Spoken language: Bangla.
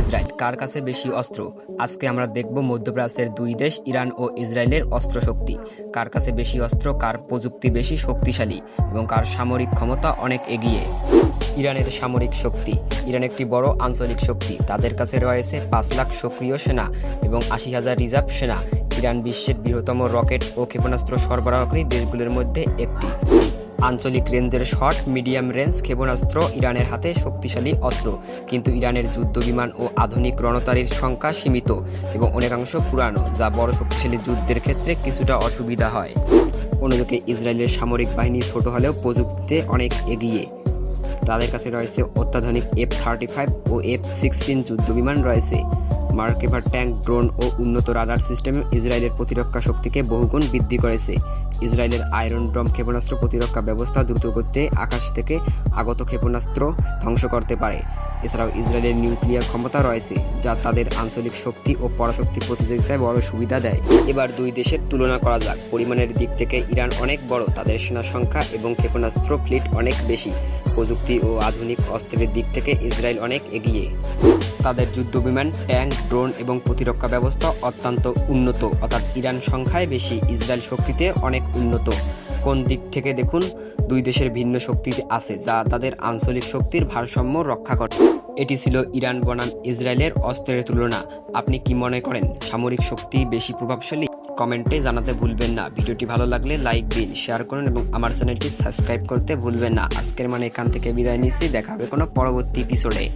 ইসরায়েল কার কাছে বেশি অস্ত্র? আজকে আমরা দেখব মধ্যপ্রাচ্যের দুই দেশ ইরান ও ইসরায়েলের অস্ত্র শক্তি। কার কাছে বেশি অস্ত্র, কার প্রযুক্তি বেশি শক্তিশালী এবং কার সামরিক ক্ষমতা অনেক এগিয়ে। ইরানের সামরিক শক্তি। ইরান একটি বড় আঞ্চলিক শক্তি। তাদের কাছে রয়েছে ৫ লাখ সক্রিয় সেনা এবং ৮০,০০০ রিজার্ভ সেনা। ইরান বিশ্বের বৃহত্তম রকেট ও ক্ষেপণাস্ত্র সরবরাহকারী দেশগুলোর মধ্যে একটি। আঞ্চলিক রেঞ্জের শর্ট মিডিয়াম রেঞ্জ ক্ষেপণাস্ত্র ইরানের হাতে শক্তিশালী অস্ত্র, কিন্তু ইরানের যুদ্ধবিমান ও আধুনিক রণতরীর সংখ্যা সীমিত এবং অনেকাংশ পুরানো, যা বড় শক্তিশালী যুদ্ধের ক্ষেত্রে কিছুটা অসুবিধা হয়। অন্যদিকে ইসরায়েলের সামরিক বাহিনী ছোট হলেও প্রযুক্তিতে অনেক এগিয়ে। তাদের কাছে রয়েছে অত্যাধুনিক F-35 ও F-16 যুদ্ধবিমান রয়েছে। মার্কেভার ট্যাঙ্ক, ড্রোন ও উন্নত রাডার সিস্টেম ইসরায়েলের প্রতিরক্ষা শক্তিকে বহুগুণ বৃদ্ধি করেছে। ইসরায়েলের আয়রন ডোম ক্ষেপণাস্ত্র প্রতিরক্ষা ব্যবস্থা দ্রুতগতিতে আকাশ থেকে আগত ক্ষেপণাস্ত্র ধ্বংস করতে পারে। এছাড়াও ইসরায়েলের নিউক্লিয়ার ক্ষমতা রয়েছে, যা তাদের আঞ্চলিক শক্তি ও পরাশক্তি প্রতিযোগিতায় বড় সুবিধা দেয়। এবার দুই দেশের তুলনা করা যাক। পরিমাণের দিক থেকে ইরান অনেক বড়, তাদের সেনা সংখ্যা এবং ক্ষেপণাস্ত্র ফ্লিট অনেক বেশি। প্রযুক্তি ও আধুনিক অস্ত্রের দিক থেকে ইসরায়েল অনেক এগিয়ে। তাদের যুদ্ধবিমান, ট্যাঙ্ক, ড্রোন এবং প্রতিরক্ষা ব্যবস্থা অত্যন্ত উন্নত, অর্থাৎ ইরান সংখ্যায় বেশি, ইসরায়েল শক্তিতে অনেক উন্নত। কোন দিক থেকে দেখুন, দুই দেশের ভিন্ন শক্তি আছে যা তাদের আঞ্চলিক শক্তির ভারসাম্য রক্ষা করে। এটি ছিল ইরান বনাম ইসরায়েলের অস্ত্রের তুলনা। আপনি কি মনে করেন সামরিক শক্তি বেশি প্রভাবশালী? কমেন্টে জানাতে ভুলবেন না। ভিডিওটি ভালো লাগলে লাইক দিন, শেয়ার করুন এবং আমার চ্যানেলটি সাবস্ক্রাইব করতে ভুলবেন না। আজকের এখান থেকে বিদায় নিচ্ছি। দেখা হবে কোনো পরবর্তী এপিসোডে।